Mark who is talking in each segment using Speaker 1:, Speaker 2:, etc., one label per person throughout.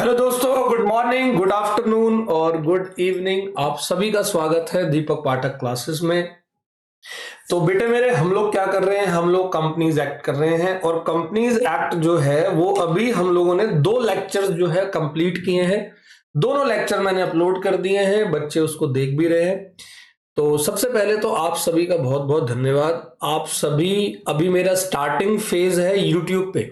Speaker 1: Hello दोस्तों, good morning, good afternoon और good evening. आप सभी का स्वागत है दीपक पाठक क्लासेस में। तो बेटे मेरे, हम लोग क्या कर रहे हैं? हम लोग कंपनीज एक्ट कर रहे हैं और कंपनीज एक्ट जो है वो अभी हम लोगों ने 2 लेक्चर्स जो है कंप्लीट किए हैं। दोनों लेक्चर मैंने अपलोड कर दिए हैं, बच्चे उसको देख भी रहे हैं। तो सबसे पहले तो आप सभी का बहुत बहुत धन्यवाद। आप सभी, अभी मेरा स्टार्टिंग फेज है यूट्यूब पे।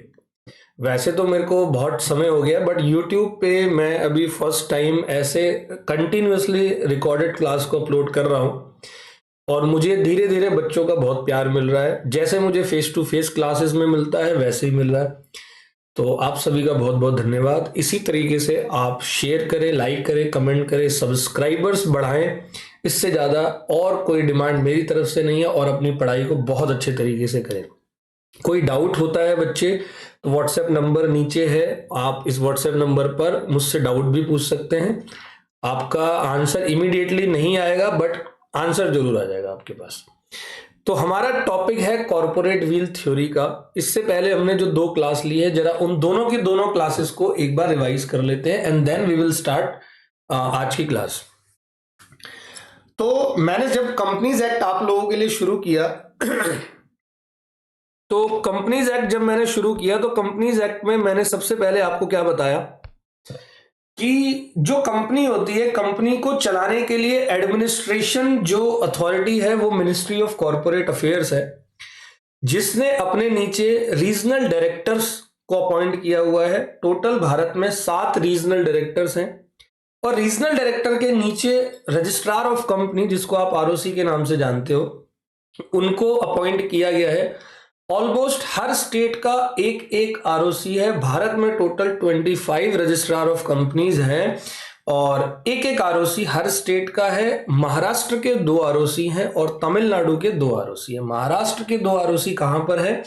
Speaker 1: वैसे तो मेरे को बहुत समय हो गया, बट YouTube पे मैं अभी फर्स्ट टाइम ऐसे कंटिन्यूअसली रिकॉर्डेड क्लास को अपलोड कर रहा हूँ और मुझे धीरे धीरे बच्चों का बहुत प्यार मिल रहा है। जैसे मुझे फेस टू फेस क्लासेस में मिलता है वैसे ही मिल रहा है। तो आप सभी का बहुत बहुत धन्यवाद। इसी तरीके से आप शेयर करें, लाइक करें, कमेंट करें, सब्सक्राइबर्स बढ़ाएं। इससे ज़्यादा और कोई डिमांड मेरी तरफ से नहीं है और अपनी पढ़ाई को बहुत अच्छे तरीके से करें। कोई डाउट होता है बच्चे तो व्हाट्सएप नंबर नीचे है, आप इस व्हाट्सएप नंबर पर मुझसे डाउट भी पूछ सकते हैं। आपका आंसर इमीडिएटली नहीं आएगा बट आंसर जरूर आ जाएगा आपके पास। तो हमारा टॉपिक है कॉर्पोरेट व्हील थ्योरी का। इससे पहले हमने जो 2 क्लास ली है, जरा उन दोनों की दोनों क्लासेस को एक बार रिवाइज कर लेते हैं and then we will start आज की क्लास। तो मैंने जब कंपनीज एक्ट आप लोगों के लिए शुरू किया तो कंपनीज एक्ट जब मैंने शुरू किया तो कंपनीज एक्ट में मैंने सबसे पहले आपको क्या बताया कि जो कंपनी होती है, कंपनी को चलाने के लिए एडमिनिस्ट्रेशन जो अथॉरिटी है वो मिनिस्ट्री ऑफ कॉर्पोरेट अफेयर्स है, जिसने अपने नीचे रीजनल डायरेक्टर्स को अपॉइंट किया हुआ है। टोटल भारत में 7 रीजनल डायरेक्टर्स हैं और रीजनल डायरेक्टर के नीचे रजिस्ट्रार ऑफ कंपनी, जिसको आप आरओसी के नाम से जानते हो, उनको अपॉइंट किया गया है। ऑलमोस्ट हर स्टेट का एक एक आरओसी है। भारत में टोटल 25 रजिस्ट्रार ऑफ कंपनीज हैं और एक एक आरओसी हर स्टेट का है। महाराष्ट्र के 2 आरओसी हैं और तमिलनाडु के 2 आरओसी हैं। महाराष्ट्र के 2 आरओसी कहां पर है?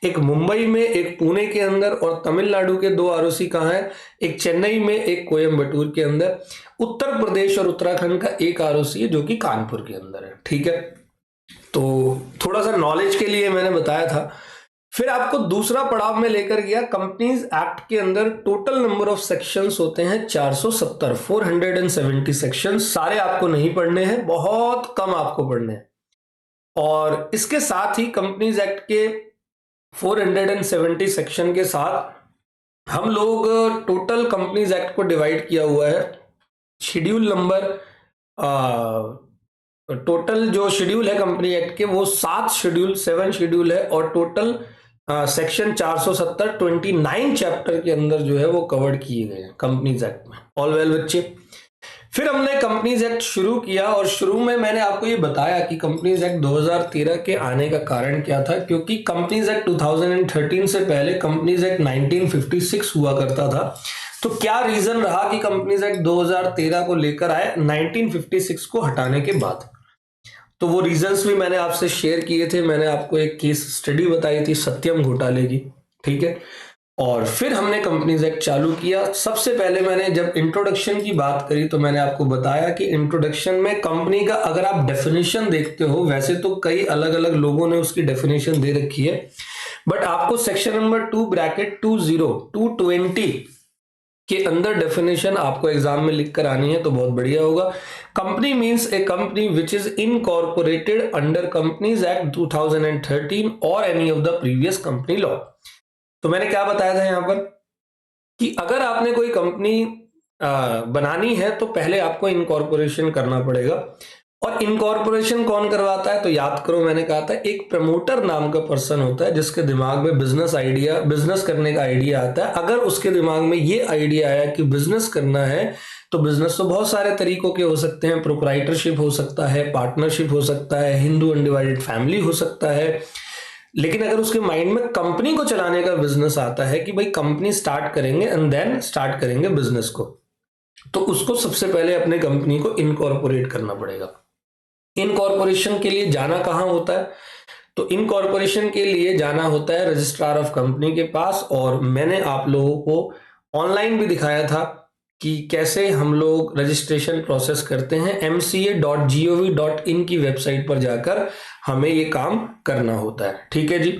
Speaker 1: एक मुंबई में, एक पुणे के अंदर, और तमिलनाडु के 2 आरओसी कहां है? एक चेन्नई में, एक कोयम्बटूर के अंदर। उत्तर प्रदेश और उत्तराखंड का एक आरओसी है जो कि कानपुर के अंदर है। ठीक है, तो थोड़ा सा नॉलेज के लिए मैंने बताया था। फिर आपको दूसरा पड़ाव में लेकर गया। कंपनीज एक्ट के अंदर टोटल नंबर ऑफ सेक्शंस होते हैं 470, 470 सेक्शंस। सारे आपको नहीं पढ़ने हैं, बहुत कम आपको पढ़ने हैं। और इसके साथ ही कंपनीज एक्ट के 470 सेक्शन के साथ हम लोग टोटल कंपनीज एक्ट को डिवाइड किया हुआ है। शेड्यूल नंबर, टोटल जो शेड्यूल है कंपनी एक्ट के वो 7 शेड्यूल है और टोटल सेक्शन 470 29 चैप्टर के अंदर जो है वो कवर्ड किए गए हैं कंपनीज एक्ट में। ऑल वेल बच्चे, फिर हमने कंपनीज एक्ट शुरू किया और शुरू में मैंने आपको ये बताया कि कंपनीज एक्ट 2013 के आने का कारण क्या था, क्योंकि कंपनीज एक्ट 2013 से पहले कंपनीज एक्ट 1956 हुआ करता था। तो क्या रीजन रहा कि कंपनीज एक्ट 2013 को लेकर आए 1956 को हटाने के बाद? तो वो रीजंस भी मैंने आपसे शेयर किए थे। मैंने आपको एक केस स्टडी बताई थी सत्यम घोटाले की। ठीक है, और फिर हमने कंपनीज एक्ट चालू किया। सबसे पहले मैंने जब इंट्रोडक्शन की बात करी तो मैंने आपको बताया कि इंट्रोडक्शन में कंपनी का अगर आप डेफिनेशन देखते हो, वैसे तो कई अलग अलग लोगों ने उसकी डेफिनेशन दे रखी है, बट आपको सेक्शन नंबर 2 ब्रैकेट 20220 के अंदर डेफिनेशन आपको एग्जाम में लिख कर आनी है तो बहुत बढ़िया होगा। Company means A company which is incorporated under companies act 2013 और any of the previous company law. तो मैंने क्या बताया था यहां पर कि अगर आपने कोई कंपनी बनानी है तो पहले आपको इनकॉर्पोरेशन करना पड़ेगा। और इनकॉर्पोरेशन कौन करवाता है? तो याद करो, मैंने कहा था एक प्रमोटर नाम का पर्सन होता है जिसके दिमाग में बिजनेस करने का आइडिया आता है। अगर उसके दिमाग में ये आइडिया आया कि बिजनेस करना है, तो बिजनेस तो बहुत सारे तरीकों के हो सकते हैं। प्रोप्राइटरशिप हो सकता है, पार्टनरशिप हो सकता है, हिंदू अनडिवाइडेड फैमिली हो सकता है। लेकिन अगर उसके माइंड में कंपनी को चलाने का बिजनेस आता है कि भाई कंपनी स्टार्ट करेंगे एंड देन स्टार्ट करेंगे बिजनेस को, तो उसको सबसे पहले अपने कंपनी को इनकॉर्पोरेट करना पड़ेगा। इनकॉर्पोरेशन के लिए जाना कहां होता है? तो इनकॉर्पोरेशन के लिए जाना होता है रजिस्ट्रार ऑफ कंपनी के पास। और मैंने आप लोगों को ऑनलाइन भी दिखाया था कि कैसे हम लोग रजिस्ट्रेशन प्रोसेस करते हैं। mca.gov.in की वेबसाइट पर जाकर हमें ये काम करना होता है। ठीक है जी।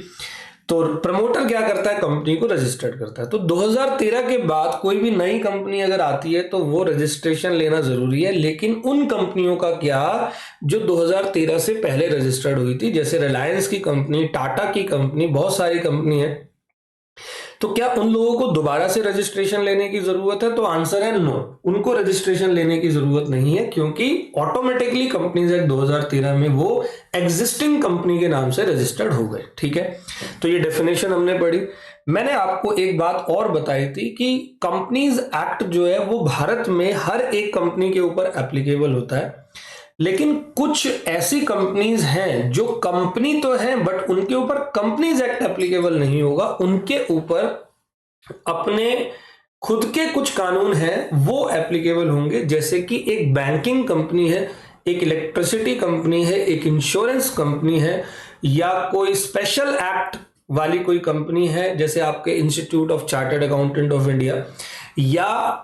Speaker 1: तो प्रमोटर क्या करता है, कंपनी को रजिस्टर्ड करता है। तो 2013 के बाद कोई भी नई कंपनी अगर आती है तो वो रजिस्ट्रेशन लेना जरूरी है, लेकिन उन कंपनियों का क्या जो 2013 से पहले रजिस्टर्ड हुई थी, जैसे रिलायंस की कंपनी, टाटा की कंपनी, बहुत सारी कंपनी है। तो क्या उन लोगों को दोबारा से रजिस्ट्रेशन लेने की जरूरत है? तो आंसर है नो, उनको रजिस्ट्रेशन लेने की जरूरत नहीं है, क्योंकि ऑटोमेटिकली कंपनीज एक्ट 2013 में वो एग्जिस्टिंग कंपनी के नाम से रजिस्टर्ड हो गए। ठीक है, तो ये डेफिनेशन हमने पढ़ी। मैंने आपको एक बात और बताई थी कि कंपनीज एक्ट जो है वो भारत में हर एक कंपनी के ऊपर एप्लीकेबल होता है, लेकिन कुछ ऐसी कंपनीज हैं जो कंपनी तो है बट उनके ऊपर कंपनीज एक्ट एप्लीकेबल नहीं होगा, उनके ऊपर अपने खुद के कुछ कानून हैं वो एप्लीकेबल होंगे। जैसे कि एक बैंकिंग कंपनी है, एक इलेक्ट्रिसिटी कंपनी है, एक इंश्योरेंस कंपनी है, या कोई स्पेशल एक्ट वाली कोई कंपनी है, जैसे आपके institute of chartered accountant of India, या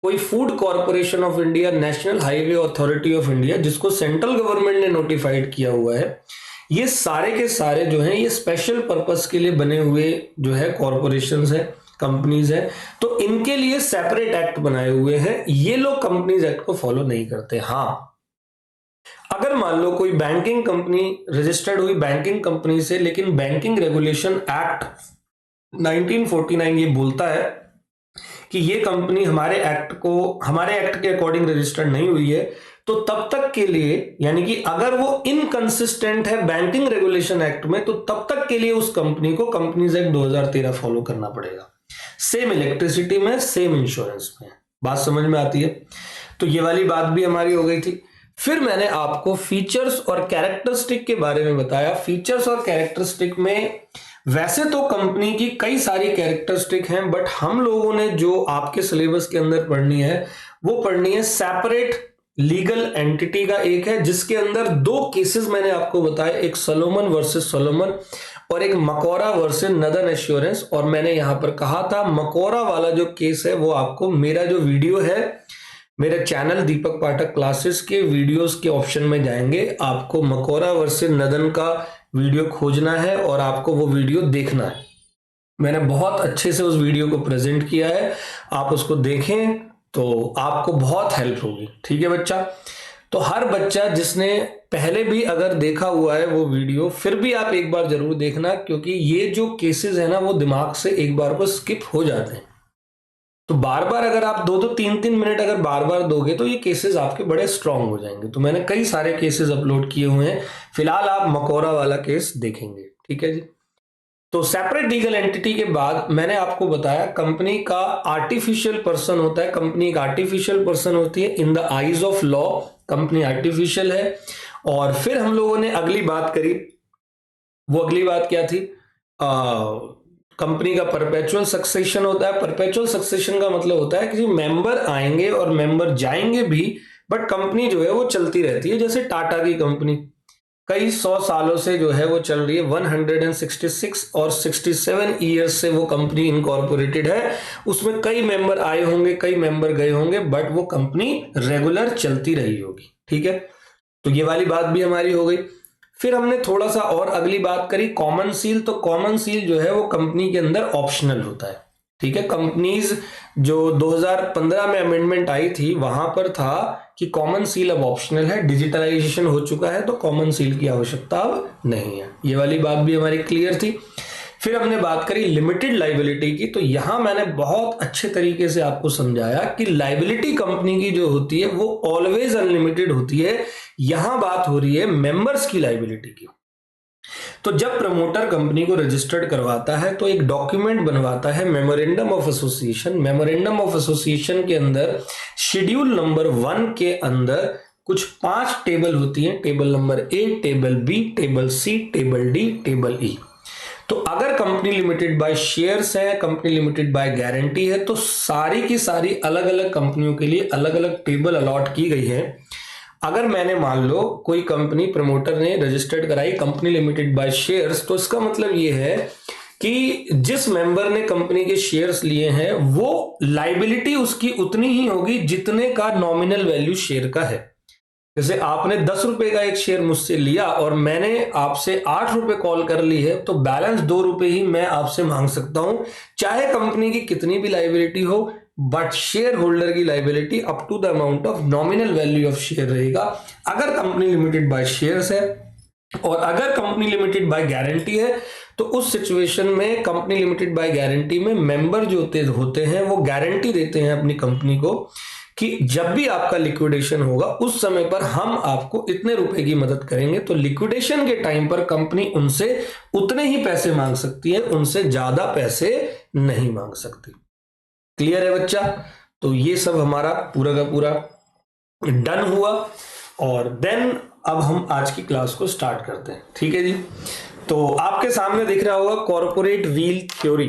Speaker 1: कोई food corporation of India, national highway authority of India, जिसको सेंट्रल गवर्नमेंट ने नोटिफाइड किया हुआ है। ये सारे के सारे जो हैं ये स्पेशल पर्पस के लिए बने हुए जो है कॉर्पोरेशंस हैं, कंपनीज हैं, तो इनके लिए सेपरेट एक्ट बनाए हुए हैं। ये लोग कंपनीज एक्ट को फॉलो नहीं करते। हाँ, अगर मान लो कोई बैंकिंग कंपनी रजिस्टर्ड हुई बैंकिंग कंपनी से, लेकिन बैंकिंग रेगुलेशन एक्ट 1949 ये बोलता है कि ये कंपनी हमारे एक्ट के अकॉर्डिंग रजिस्टर्ड नहीं हुई है, तो तब तक के लिए, यानी कि अगर वो इनकंसिस्टेंट है बैंकिंग रेगुलेशन एक्ट में, तो तब तक के लिए उस कंपनी को कंपनीज एक्ट 2013 फॉलो करना पड़ेगा। सेम इलेक्ट्रिसिटी में, सेम इंश्योरेंस में। बात समझ में आती है? तो ये वाली बात भी हमारी हो गई थी। फिर मैंने आपको फीचर्स और कैरेक्टरिस्टिक के बारे में बताया। फीचर्स और कैरेक्टरिस्टिक में वैसे तो कंपनी की कई सारी कैरेक्टरिस्टिक हैं, बट हम लोगों ने जो आपके सिलेबस के अंदर पढ़नी है वो पढ़नी है सेपरेट लीगल एंटिटी का एक है, जिसके अंदर दो केसेस मैंने आपको बताए, एक सोलोमन वर्सेस सोलोमन और एक मकोरा वर्सेस नदन एश्योरेंस। और मैंने यहां पर कहा था मकोरा वाला जो केस है वो आपको मेरा जो वीडियो है मेरे चैनल दीपक पाठक क्लासेस के वीडियोस के ऑप्शन में जाएंगे, आपको मकोरा वर्सेस नदन का वीडियो खोजना है और आपको वो वीडियो देखना है। मैंने बहुत अच्छे से उस वीडियो को प्रेजेंट किया है, आप उसको देखें तो आपको बहुत हेल्प होगी। ठीक है बच्चा? तो हर बच्चा जिसने पहले भी अगर देखा हुआ है वो वीडियो, फिर भी आप एक बार जरूर देखना, क्योंकि ये जो केसेस है ना वो दिमाग से एक बार को स्किप हो जाते हैं। तो बार बार अगर आप 2-2, 3-3 मिनट अगर बार बार दोगे तो ये केसेस आपके बड़े स्ट्रांग हो जाएंगे। तो मैंने कई सारे केसेस अपलोड किए हुए हैं, फिलहाल आप मकोरा वाला केस देखेंगे। ठीक है जी? तो सेपरेट लीगल एंटिटी के बाद मैंने आपको बताया कंपनी का आर्टिफिशियल पर्सन होता है। कंपनी एक आर्टिफिशियल पर्सन होती है इन the eyes of law, company artificial है। और फिर हम लोगों ने अगली बात करी, वो अगली बात क्या थी? कंपनी का परपेचुअल सक्सेशन होता है। परपेचुअल सक्सेशन का मतलब होता है कि मेंबर आएंगे और मेंबर जाएंगे भी, बट कंपनी जो है वो चलती रहती है। जैसे टाटा की कंपनी कई 100 सालों से जो है वो चल रही है, 166 और 67 ईयर्स से वो कंपनी इनकॉर्पोरेटेड है। उसमें कई मेंबर आए होंगे, कई मेंबर गए होंगे, बट वो कंपनी रेगुलर चलती रही होगी। ठीक है? तो ये वाली बात भी हमारी हो गई। फिर हमने थोड़ा सा और अगली बात करी कॉमन सील। तो कॉमन सील जो है वो कंपनी के अंदर ऑप्शनल होता है। ठीक है? कंपनीज जो 2015 में अमेंडमेंट आई थी वहां पर था कि कॉमन सील अब ऑप्शनल है। डिजिटलाइजेशन हो चुका है तो कॉमन सील की आवश्यकता अब नहीं है। ये वाली बात भी हमारी क्लियर थी। फिर हमने बात करी लिमिटेड लाइबिलिटी की। तो यहां मैंने बहुत अच्छे तरीके से आपको समझाया कि लाइबिलिटी कंपनी की जो होती है वो ऑलवेज अनलिमिटेड होती है। यहां बात हो रही है मेंबर्स की लाइबिलिटी की। तो जब प्रमोटर कंपनी को रजिस्टर्ड करवाता है तो एक डॉक्यूमेंट बनवाता है memorandum of association. Memorandum of association के अंदर शेड्यूल नंबर 1 के अंदर कुछ 5 टेबल होती हैं। Table number A, table B, table C, table D, table E. तो अगर कंपनी लिमिटेड बाय शेयर्स है, कंपनी लिमिटेड बाय गारंटी है, तो सारी की सारी अलग अलग कंपनियों के लिए अलग अलग टेबल अलॉट की गई है। अगर मैंने मान लो कोई कंपनी प्रमोटर ने रजिस्टर्ड कराई कंपनी लिमिटेड बाय शेयर्स, तो इसका मतलब ये है कि जिस मेंबर ने कंपनी के शेयर्स लिए हैं वो लाइबिलिटी उसकी उतनी ही होगी जितने का नॉमिनल वैल्यू शेयर का है। जैसे आपने 10 रुपए का एक शेयर मुझसे लिया और मैंने आपसे 8 रुपए कॉल कर ली है, तो बैलेंस 2 रुपए ही मैं आपसे मांग सकता हूं, चाहे कंपनी की कितनी भी लाइबिलिटी हो, बट शेयर होल्डर की liability up to the amount of nominal value of share रहेगा। अगर कंपनी लिमिटेड बाय शेयर्स है और अगर कंपनी लिमिटेड बाय गारंटी है, तो उस सिचुएशन में कंपनी लिमिटेड बाय गारंटी में मेंबर जो होते हैं वो गारंटी देते हैं अपनी कंपनी को कि जब भी आपका लिक्विडेशन होगा उस समय पर हम आपको इतने रुपए की मदद करेंगे। तो लिक्विडेशन के टाइम पर कंपनी उनसे उतने ही पैसे मांग सकती है, उनसे ज्यादा पैसे नहीं मांग सकती। क्लियर है बच्चा? तो ये सब हमारा पूरा का पूरा डन हुआ और देन अब हम आज की क्लास को स्टार्ट करते हैं। ठीक है जी। तो आपके सामने दिख रहा होगा कॉर्पोरेट व्हील थ्योरी।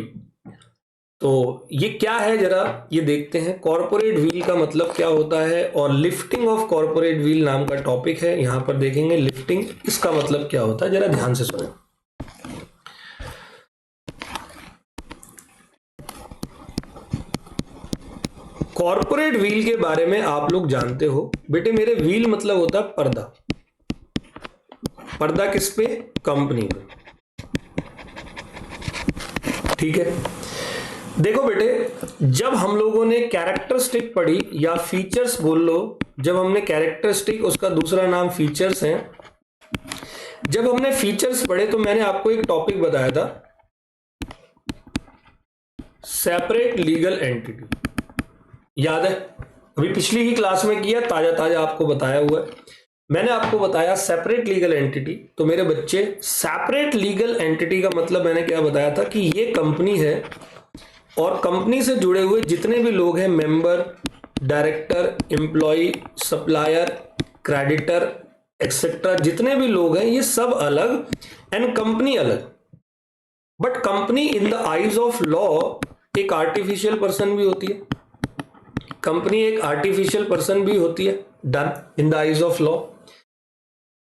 Speaker 1: तो ये क्या है जरा ये देखते हैं। कॉर्पोरेट व्हील का मतलब क्या होता है और लिफ्टिंग ऑफ कॉर्पोरेट व्हील नाम का टॉपिक है, यहां पर देखेंगे लिफ्टिंग, इसका मतलब क्या होता है, जरा ध्यान से सुनो। कॉर्पोरेट व्हील के बारे में आप लोग जानते हो बेटे मेरे, व्हील मतलब होता है पर्दा। पर्दा किस पे? कंपनी पे। ठीक है, देखो बेटे, जब हम लोगों ने कैरेक्टरिस्टिक पढ़ी या फीचर्स बोल लो, जब हमने कैरेक्टरिस्टिक, उसका दूसरा नाम फीचर्स है, जब हमने फीचर्स पढ़े तो मैंने आपको एक टॉपिक बताया था, सेपरेट लीगल एंटिटी। याद है? अभी पिछली ही क्लास में किया, ताजा ताजा आपको बताया हुआ है। मैंने आपको बताया सेपरेट लीगल एंटिटी। तो मेरे बच्चे, सेपरेट लीगल एंटिटी का मतलब मैंने क्या बताया था कि ये कंपनी है और कंपनी से जुड़े हुए जितने भी लोग हैं, member, director, employ, supplier, creditor etcetera, जितने भी लोग हैं ये सब अलग एंड कंपनी अलग। But company in the eyes of law एक आर्टिफिशियल पर्सन भी होती है। कंपनी एक आर्टिफिशियल पर्सन भी होती है, done, in the eyes of law.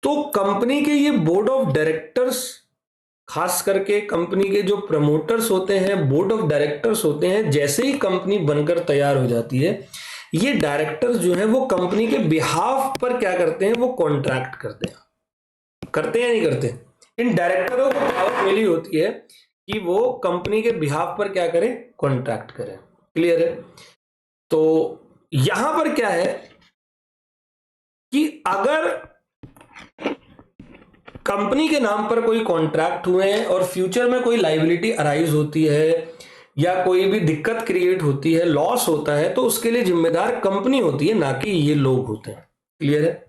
Speaker 1: तो कंपनी के ये बोर्ड ऑफ डायरेक्टर्स, खास करके कंपनी के जो प्रमोटर्स होते हैं, बोर्ड ऑफ डायरेक्टर्स होते हैं, जैसे ही कंपनी बनकर तैयार हो जाती है, ये डायरेक्टर्स जो है वो कंपनी के बिहाफ पर क्या करते हैं, वो कॉन्ट्रैक्ट करते हैं या नहीं करते? इन डायरेक्टरों को पावर मिली होती है कि वो कंपनी के बिहाफ पर क्या करें, कॉन्ट्रैक्ट करें। क्लियर है? तो यहां पर क्या है कि अगर कंपनी के नाम पर कोई कॉन्ट्रैक्ट हुए हैं और फ्यूचर में कोई लाइबिलिटी अराइज होती है या कोई भी दिक्कत क्रिएट होती है, लॉस होता है, तो उसके लिए जिम्मेदार कंपनी होती है, ना कि ये लोग होते हैं। क्लियर है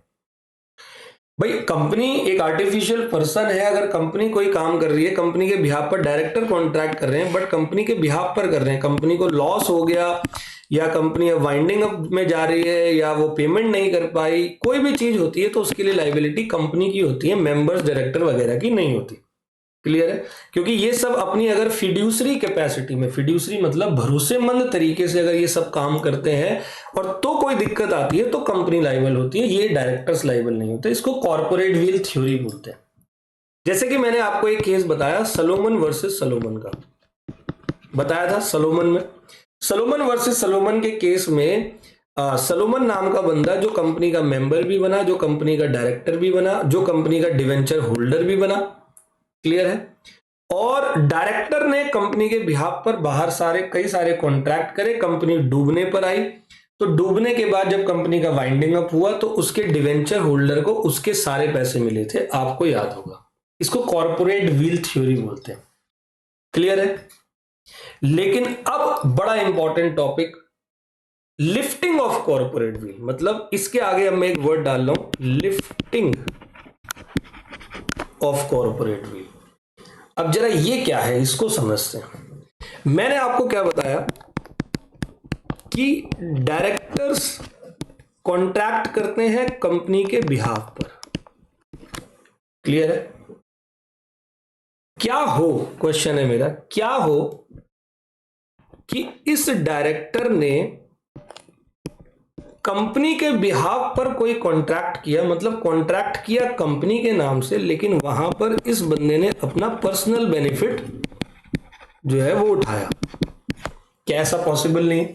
Speaker 1: भाई? कंपनी एक आर्टिफिशियल पर्सन है। अगर कंपनी कोई काम कर रही है, कंपनी के बिहाफ पर डायरेक्टर कॉन्ट्रैक्ट कर रहे हैं, बट कंपनी के बिहाफ पर कर रहे हैं, कंपनी को लॉस हो गया या कंपनी अब वाइंडिंग अप में जा रही है या वो पेमेंट नहीं कर पाई, कोई भी चीज होती है, तो उसके लिए लाइबिलिटी कंपनी की होती है, मेंबर्स, डायरेक्टर वगैरह की नहीं होती। क्लियर है? क्योंकि ये सब अपनी अगर फिड्यूसरी कैपेसिटी में, फिड्यूसरी मतलब भरोसेमंद तरीके से अगर ये सब काम करते हैं और तो कोई दिक्कत आती है तो कंपनी लाइबल होती है, ये डायरेक्टर्स लाइबल नहीं होते। इसको कॉर्पोरेट व्हील थ्योरी बोलते हैं। जैसे कि मैंने आपको एक केस बताया सलोमन वर्सेस सलोमन का, बताया था सलोमन में। सलोमन वर्सेस सलोमन के केस में सलोमन नाम का बंदा जो कंपनी का मेंबर भी बना, जो कंपनी का डायरेक्टर भी बना, जो कंपनी का डिवेंचर होल्डर भी बना। क्लियर है? और डायरेक्टर ने कंपनी के बिहाफ पर बाहर कई सारे कॉन्ट्रैक्ट करे, कंपनी डूबने पर आई। तो डूबने के बाद जब कंपनी का वाइंडिंग अप हुआ तो उसके डिवेंचर होल्डर को उसके सारे पैसे मिले थे, आपको याद होगा। इसको कॉर्पोरेट व्हील थ्योरी बोलते हैं। क्लियर है? लेकिन अब बड़ा important topic, lifting of corporate wheel. मतलब इसके आगे अब मैं एक वर्ड डाल रहा हूं, लिफ्टिंग ऑफ कॉर्पोरेट व्हील। अब जरा ये क्या है, इसको समझते हैं। मैंने आपको क्या बताया कि डायरेक्टर्स कॉन्ट्रैक्ट करते हैं कंपनी के बिहाफ पर। क्लियर है? क्या हो, क्वेश्चन है मेरा, क्या हो कि इस डायरेक्टर ने कंपनी के बिहाफ पर कोई कॉन्ट्रैक्ट किया, मतलब कॉन्ट्रैक्ट किया कंपनी के नाम से, लेकिन वहां पर इस बंदे ने अपना पर्सनल बेनिफिट जो है वो उठाया। क्या ऐसा पॉसिबल नहीं?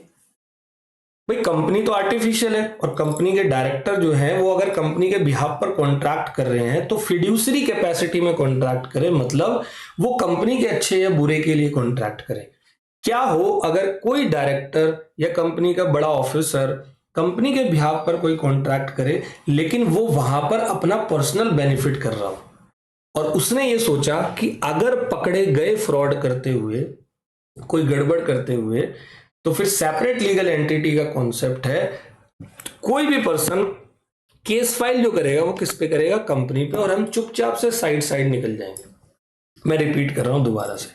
Speaker 1: भाई कंपनी तो आर्टिफिशियल है और कंपनी के डायरेक्टर जो है वो अगर कंपनी के बिहाफ पर कॉन्ट्रैक्ट कर रहे हैं तो फिड्यूसरी कैपेसिटी में कॉन्ट्रैक्ट करें, मतलब वो कंपनी के अच्छे या बुरे के लिए कॉन्ट्रैक्ट करें। क्या हो अगर कोई डायरेक्टर या कंपनी का बड़ा ऑफिसर कंपनी के बिहाफ पर कोई कॉन्ट्रैक्ट करे लेकिन वो वहां पर अपना पर्सनल बेनिफिट कर रहा हो और उसने ये सोचा कि अगर पकड़े गए फ्रॉड करते हुए, कोई गड़बड़ करते हुए, तो फिर सेपरेट लीगल एंटिटी का कॉन्सेप्ट है, कोई भी पर्सन केस फाइल जो करेगा वो किस पे करेगा, कंपनी पे, और हम चुपचाप से साइड साइड निकल जाएंगे। मैं रिपीट कर रहा हूं दोबारा से,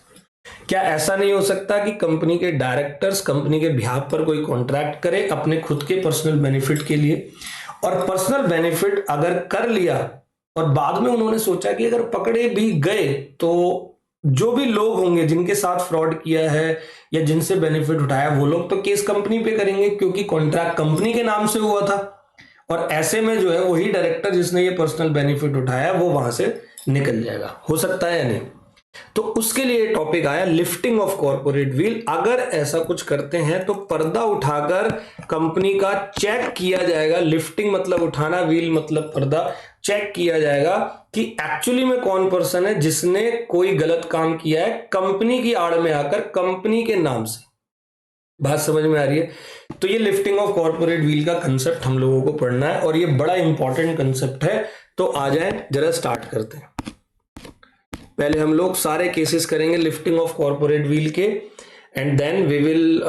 Speaker 1: क्या ऐसा नहीं हो सकता कि कंपनी के डायरेक्टर्स कंपनी के बिहाफ पर कोई कॉन्ट्रैक्ट करे अपने खुद के पर्सनल बेनिफिट के लिए, और पर्सनल बेनिफिट अगर कर लिया और बाद में उन्होंने सोचा कि अगर पकड़े भी गए तो जो भी लोग होंगे जिनके साथ फ्रॉड किया है या जिनसे बेनिफिट उठाया वो लोग तो केस कंपनी पे करेंगे क्योंकि कॉन्ट्रैक्ट कंपनी के नाम से हुआ था, और ऐसे में जो है वही डायरेक्टर जिसने ये पर्सनल बेनिफिट उठाया वो वहां से निकल जाएगा। हो सकता है या नहीं? तो उसके लिए टॉपिक आया लिफ्टिंग ऑफ कॉर्पोरेट व्हील। अगर ऐसा कुछ करते हैं तो पर्दा उठाकर कंपनी का चेक किया जाएगा। लिफ्टिंग मतलब उठाना, व्हील मतलब पर्दा। चेक किया जाएगा कि एक्चुअली में कौन पर्सन है जिसने कोई गलत काम किया है कंपनी की आड़ में आकर, कंपनी के नाम से। बात समझ में आ रही है? तो ये लिफ्टिंग ऑफ कॉर्पोरेट व्हील का कंसेप्ट हम लोगों को पढ़ना है और ये बड़ा इंपॉर्टेंट कंसेप्ट है। तो आ जाए जरा स्टार्ट करते हैं। पहले हम लोग सारे केसेस करेंगे लिफ्टिंग ऑफ कॉर्पोरेट व्हील के, and then we will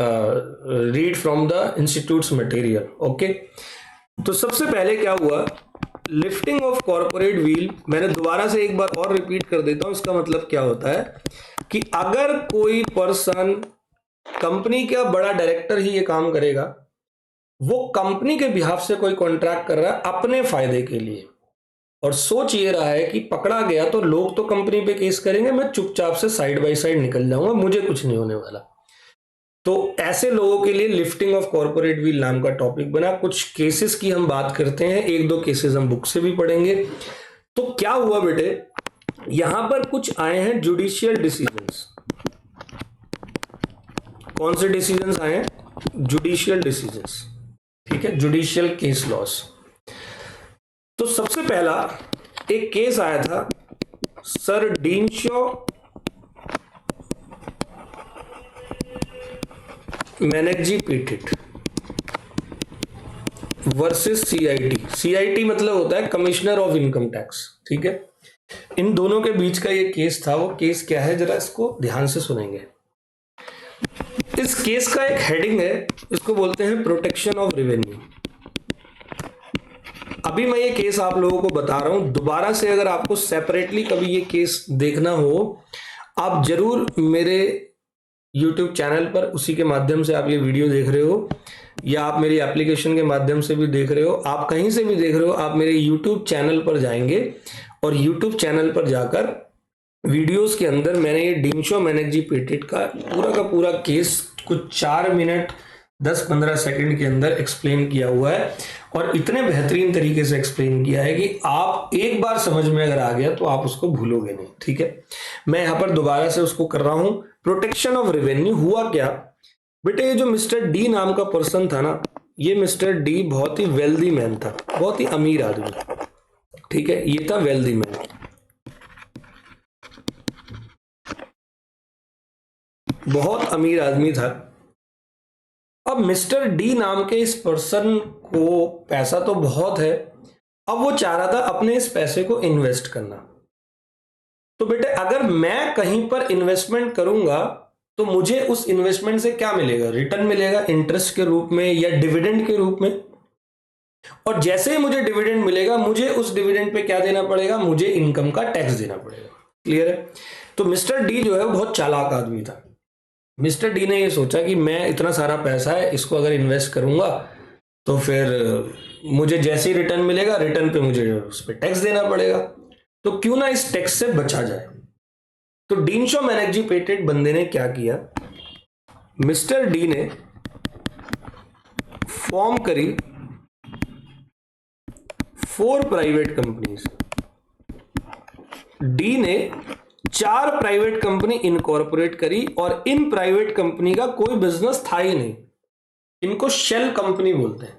Speaker 1: read from the institutes material. Okay, तो सबसे पहले क्या हुआ, लिफ्टिंग ऑफ कॉर्पोरेट व्हील, मैंने दोबारा से एक बार और रिपीट कर देता हूं। इसका मतलब क्या होता है कि अगर कोई पर्सन, कंपनी का बड़ा डायरेक्टर ही ये काम करेगा, वो कंपनी के बिहाफ से कोई कॉन्ट्रैक्ट कर रहा है अपने फायदे के लिए, और सोच ये रहा है कि पकड़ा गया तो लोग तो कंपनी पे केस करेंगे, मैं चुपचाप से साइड बाय साइड निकल जाऊंगा, मुझे कुछ नहीं होने वाला। तो ऐसे लोगों के लिए लिफ्टिंग ऑफ कॉर्पोरेट व्हील नाम का टॉपिक बना। कुछ केसेस की हम बात करते हैं, एक दो केसेस हम बुक से भी पढ़ेंगे। तो क्या हुआ बेटे, यहां पर कुछ आए हैं जुडिशियल डिसीजंस। कौन से डिसीजंस आए हैं? जुडिशियल डिसीजंस, ठीक है, जुडिशियल केस लॉस। तो सबसे पहला एक केस आया था सर डीनशॉ मैनेजी पेटेट वर्सेस सीआईटी। सीआईटी मतलब होता है कमिश्नर ऑफ इनकम टैक्स, ठीक है। इन दोनों के बीच का ये केस था। वो केस क्या है, जरा इसको ध्यान से सुनेंगे। इस केस का एक हेडिंग है, इसको बोलते हैं प्रोटेक्शन ऑफ रेवेन्यू। अभी मैं ये केस आप लोगों को बता रहा हूं, दोबारा से अगर आपको सेपरेटली कभी ये केस देखना हो, आप जरूर मेरे YouTube चैनल पर, उसी के माध्यम से आप ये वीडियो देख रहे हो, या आप मेरी एप्लीकेशन के माध्यम से भी देख रहे हो, आप कहीं से भी देख रहे हो, आप मेरे YouTube चैनल पर जाएंगे और YouTube चैनल पर जाकर वीडियोस के अंदर मैंने ये डीनशॉ मैनेजी पेटेट का पूरा केस कुछ 4 मिनट 10-15 सेकंड के अंदर एक्सप्लेन किया हुआ है, और इतने बेहतरीन तरीके से एक्सप्लेन किया है कि आप एक बार समझ में अगर आ गया तो आप उसको भूलोगे नहीं, ठीक है। मैं यहां पर दोबारा से उसको कर रहा हूं। प्रोटेक्शन ऑफ रेवेन्यू हुआ क्या बेटे, ये जो मिस्टर डी नाम का पर्सन था ना, ये मिस्टर डी बहुत ही वेल्दी मैन था, बहुत ही अमीर आदमी, ठीक है, ये था वेल्दी मैन, बहुत अमीर आदमी था। अब मिस्टर डी नाम के इस पर्सन को पैसा तो बहुत है, अब वो चाह रहा था अपने इस पैसे को इन्वेस्ट करना। तो बेटे अगर मैं कहीं पर इन्वेस्टमेंट करूंगा तो मुझे उस इन्वेस्टमेंट से क्या मिलेगा, रिटर्न मिलेगा, इंटरेस्ट के रूप में या डिविडेंड के रूप में। और जैसे ही मुझे डिविडेंड मिलेगा, मुझे उस डिविडेंड पे क्या देना पड़ेगा, मुझे इनकम का टैक्स देना पड़ेगा। क्लियर है? तो मिस्टर डी जो है वो बहुत चालाक आदमी था। मिस्टर डी ने ये सोचा कि मैं इतना सारा पैसा है, इसको अगर इन्वेस्ट करूंगा तो फिर मुझे जैसे ही रिटर्न मिलेगा, रिटर्न पे मुझे उस पर टैक्स देना पड़ेगा, तो क्यों ना इस टैक्स से बचा जाए। तो डीनशॉ मैनेजी पेटेट बंदे ने क्या किया, मिस्टर डी ने फॉर्म करी 4 प्राइवेट कंपनीज। डी ने 4 प्राइवेट कंपनी इनकॉर्पोरेट करी, और इन प्राइवेट कंपनी का कोई बिजनेस था ही नहीं। इनको शेल कंपनी बोलते हैं।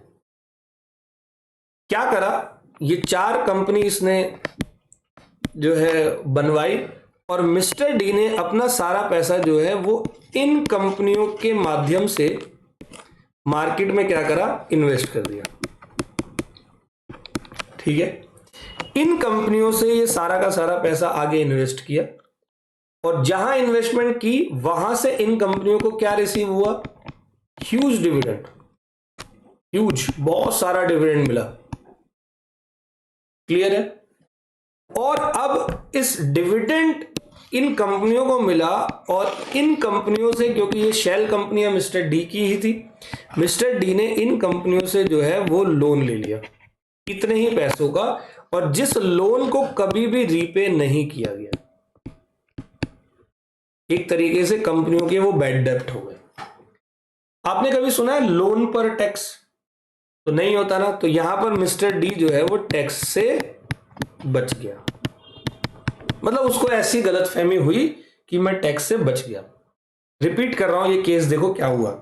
Speaker 1: क्या करा, ये 4 कंपनी इसने जो है बनवाई और मिस्टर डी ने अपना सारा पैसा जो है वो इन कंपनियों के माध्यम से मार्केट में क्या करा, इन्वेस्ट कर दिया। ठीक है, इन कंपनियों से ये सारा का सारा पैसा आगे इन्वेस्ट किया और जहां इन्वेस्टमेंट की वहां से इन कंपनियों को क्या रिसीव हुआ, ह्यूज डिविडेंड, ह्यूज, बहुत सारा डिविडेंड मिला। क्लियर है। और अब इस डिविडेंड इन कंपनियों को मिला और इन कंपनियों से, क्योंकि ये शेल कंपनियां मिस्टर डी की ही थी, मिस्टर डी ने इन कंपनियों से जो है वो लोन ले लिया इतने ही पैसों का, और जिस लोन को कभी भी रीपे नहीं किया गया। एक तरीके से कंपनियों के वो बैड डेब्ट हो गए। आपने कभी सुना है लोन पर टैक्स? तो नहीं होता ना। तो यहां पर मिस्टर डी जो है वो टैक्स से बच गया, मतलब उसको ऐसी गलतफहमी हुई कि मैं टैक्स से बच गया। रिपीट कर रहा हूं ये केस, देखो क्या हुआ।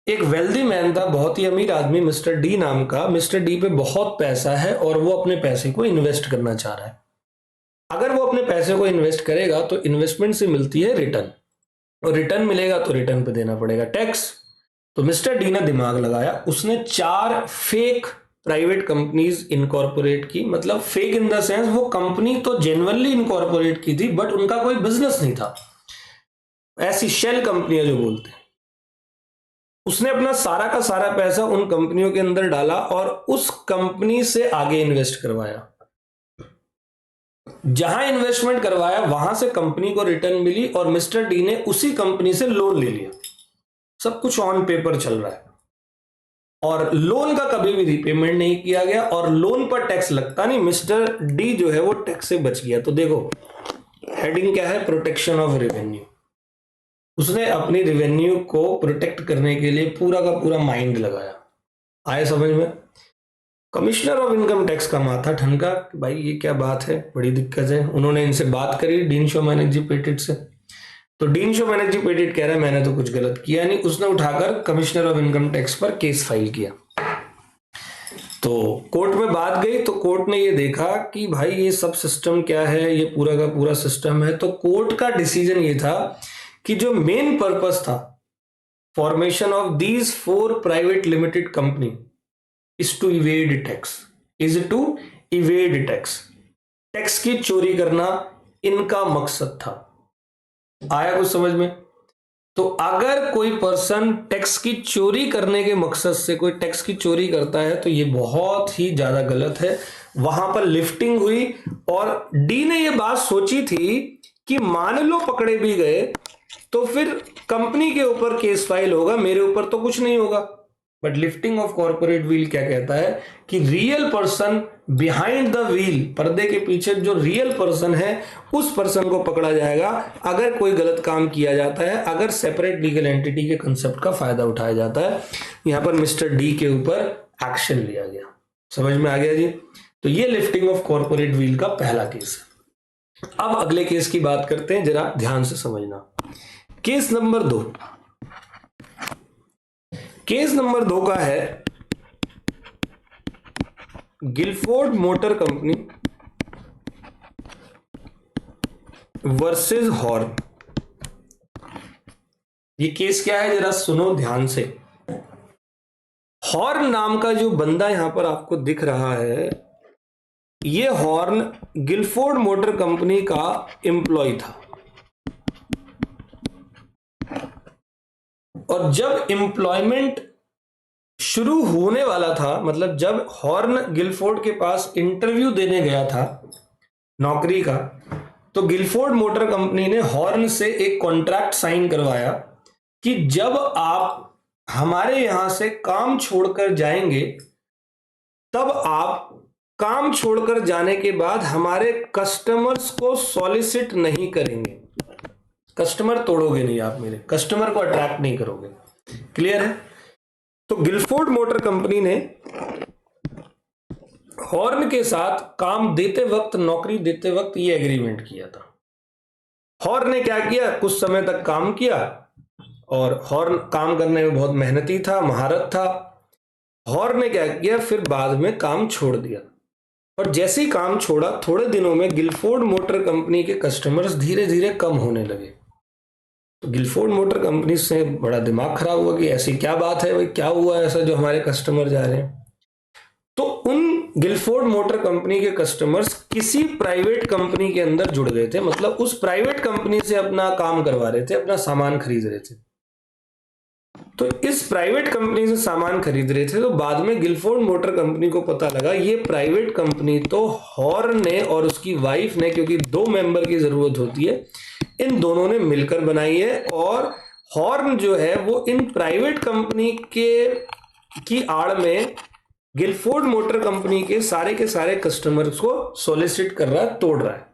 Speaker 1: एक वेल्दी मैन था, बहुत ही अमीर आदमी, मिस्टर डी नाम का। मिस्टर डी पे बहुत पैसा है और वो अपने पैसे को इन्वेस्ट करना चाह रहा है। अगर वो अपने पैसे को इन्वेस्ट करेगा तो इन्वेस्टमेंट से मिलती है रिटर्न, और रिटर्न मिलेगा तो रिटर्न पे देना पड़ेगा टैक्स। तो मिस्टर डी ने दिमाग लगाया, उसने 4 फेक प्राइवेट कंपनीज इनकॉर्पोरेट की। मतलब फेक इन द सेंस वो कंपनी तो जेन्युइनली इनकॉर्पोरेट की थी बट उनका कोई बिजनेस नहीं था, ऐसी शेल कंपनियां जो बोलते हैं। उसने अपना सारा का सारा पैसा उन कंपनियों के अंदर डाला और उस कंपनी से आगे इन्वेस्ट करवाया। जहां इन्वेस्टमेंट करवाया वहां से कंपनी को रिटर्न मिली और मिस्टर डी ने उसी कंपनी से लोन ले लिया। सब कुछ ऑन पेपर चल रहा है और लोन का कभी भी रीपेमेंट नहीं किया गया और लोन पर टैक्स लगता नहीं। मिस्टर डी जो है वो टैक्स से बच गया। तो देखो हेडिंग क्या है, प्रोटेक्शन ऑफ रेवेन्यू। उसने अपनी रेवेन्यू को प्रोटेक्ट करने के लिए पूरा का पूरा माइंड लगाया। आए समझ में? कमिश्नर ऑफ इनकम टैक्स का माथा ठनका, भाई ये क्या बात है, बड़ी दिक्कत है। उन्होंने इनसे बात करी, डीन शो मैनेजी पेटेट से। तो डीन शो मैनेजी पेटेट कह रहा है मैंने तो कुछ गलत किया नहीं। उसने उठाकर कमिश्नर ऑफ इनकम टैक्स पर केस फाइल किया। तो कोर्ट में बात गई तो कोर्ट ने ये देखा कि भाई ये सब सिस्टम क्या है, ये पूरा का पूरा सिस्टम है। तो कोर्ट का डिसीजन ये था कि जो मेन पर्पस था formation of these 4 private limited company is to evade tax, is to evade tax, tax की चोरी करना इनका मकसद था। आया कुछ समझ में? तो अगर कोई पर्सन टैक्स की चोरी करने के मकसद से कोई टैक्स की चोरी करता है तो ये बहुत ही ज्यादा गलत है। वहां पर लिफ्टिंग हुई और डी ने ये बात सोची थी कि मान लो पकड़े भी गए तो फिर कंपनी के ऊपर केस फाइल होगा, मेरे ऊपर तो कुछ नहीं होगा। But lifting of corporate wheel क्या कहता है कि real person behind the wheel, पर्दे के पीछे जो रियल पर्सन है उस पर्सन को पकड़ा जाएगा अगर कोई गलत काम किया जाता है, अगर सेपरेट लीगल एंटिटी के कंसेप्ट का फायदा उठाया जाता है। यहां पर मिस्टर डी के ऊपर एक्शन लिया गया। समझ में आ गया जी? तो ये लिफ्टिंग ऑफ कॉर्पोरेट व्हील का पहला केस है। अब अगले केस की बात करते हैं, जरा ध्यान से समझना। Case number 2। केस नंबर 2 का है Gilford motor company versus Horne. ये केस क्या है, जरा सुनो ध्यान से। हॉर्न नाम का जो बंदा यहां पर आपको दिख रहा है, ये हॉर्न गिलफोर्ड मोटर कंपनी का एम्प्लॉय था। और जब एम्प्लॉयमेंट शुरू होने वाला था, मतलब जब हॉर्न गिलफोर्ड के पास इंटरव्यू देने गया था नौकरी का, तो गिलफोर्ड मोटर कंपनी ने हॉर्न से एक कॉन्ट्रैक्ट साइन करवाया कि जब आप हमारे यहां से काम छोड़कर जाएंगे तब आप काम छोड़कर जाने के बाद हमारे कस्टमर्स को सॉलिसिट नहीं करेंगे। कस्टमर तोड़ोगे नहीं, आप मेरे कस्टमर को अट्रैक्ट नहीं करोगे। क्लियर है? तो गिलफोर्ड मोटर कंपनी ने हॉर्न के साथ काम देते वक्त, नौकरी देते वक्त ये एग्रीमेंट किया था। हॉर्न ने क्या किया, कुछ समय तक काम किया और हॉर्न काम करने में बहुत मेहनती था, महारत था। हॉर्न ने क्या किया, फिर बाद में काम छोड़ दिया, और जैसे ही काम छोड़ा थोड़े दिनों में गिलफोर्ड मोटर कंपनी के कस्टमर्स धीरे धीरे कम होने लगे। तो गिलफोर्ड मोटर कंपनी से बड़ा दिमाग खराब हुआ कि ऐसी क्या बात है भाई, क्या हुआ ऐसा जो हमारे कस्टमर जा रहे हैं। तो उन गिलफोर्ड मोटर कंपनी के कस्टमर्स किसी प्राइवेट कंपनी के अंदर जुड़ गए थे, मतलब उस प्राइवेट कंपनी से अपना काम करवा रहे थे, अपना सामान खरीद रहे थे। तो इस प्राइवेट कंपनी से सामान खरीद रहे थे, तो बाद में गिलफोर्ड मोटर कंपनी को पता लगा ये प्राइवेट कंपनी तो हॉर्न ने और उसकी वाइफ ने, क्योंकि 2 मेंबर की जरूरत होती है, इन दोनों ने मिलकर बनाई है। और हॉर्न जो है वो इन प्राइवेट कंपनी की आड़ में गिलफोर्ड मोटर कंपनी के सारे कस्टमर्स को सोलिसिट कर रहा है, तोड़ रहा है।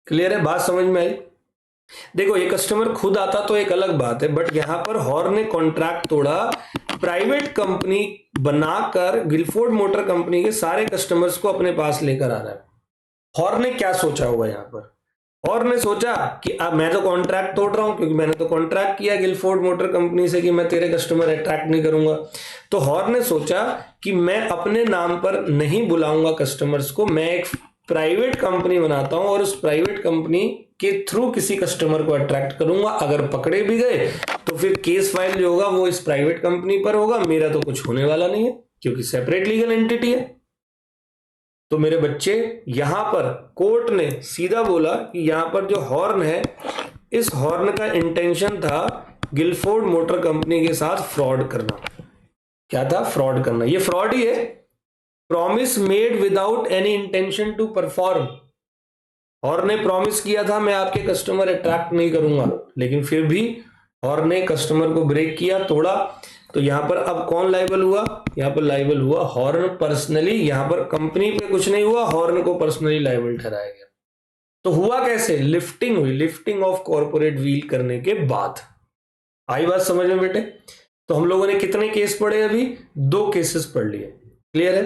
Speaker 1: क्लियर है, बात समझ में आई? देखो, ये कस्टमर खुद आता तो एक अलग बात है, बट यहां पर हॉर्न ने कॉन्ट्रैक्ट तोड़ा, प्राइवेट कंपनी बनाकर गिलफोर्ड मोटर कंपनी के सारे कस्टमर्स को अपने पास लेकर आ रहा है। हॉर्न ने क्या सोचा होगा यहां पर? हॉर्न ने सोचा कि अब मैं तो कॉन्ट्रैक्ट तोड़ रहा हूं, क्योंकि मैंने तो कॉन्ट्रैक्ट किया गिलफोर्ड मोटर कंपनी से कि मैं तेरे कस्टमर अट्रैक्ट नहीं करूंगा। तो हॉर्न ने सोचा कि मैं अपने नाम पर नहीं बुलाऊंगा कस्टमर्स को, मैं एक प्राइवेट कंपनी बनाता हूं और उस प्राइवेट कंपनी के थ्रू किसी कस्टमर को अट्रैक्ट करूंगा। अगर पकड़े भी गए तो फिर केस फाइल जो होगा वो इस प्राइवेट कंपनी पर होगा, मेरा तो कुछ होने वाला नहीं है क्योंकि सेपरेट लीगल एंटिटी है। तो मेरे बच्चे, यहां पर कोर्ट ने सीधा बोला कि यहां पर जो हॉर्न है, इस हॉर्न का इंटेंशन था गिलफोर्ड मोटर कंपनी के साथ फ्रॉड करना। क्या था? फ्रॉड करना। ये फ्रॉड ही है। Promise made without any intention to perform. Horne ने प्रॉमिस किया था मैं आपके कस्टमर अट्रैक्ट नहीं करूंगा, लेकिन फिर भी हॉर्न ने कस्टमर को ब्रेक किया, तोड़ा। तो यहां पर अब कौन लाइबल हुआ? यहां पर लाइबल हुआ हॉर्न पर्सनली। यहां पर कंपनी पे कुछ नहीं हुआ, हॉर्न को पर्सनली लाइबल ठहराया गया। तो हुआ कैसे? लिफ्टिंग हुई, लिफ्टिंग ऑफ कॉर्पोरेट व्हील करने के बाद। आई बात समझ में बेटे? तो हम लोगों ने कितने केस पढ़े अभी? 2 केसेस पढ़ लिए। क्लियर है?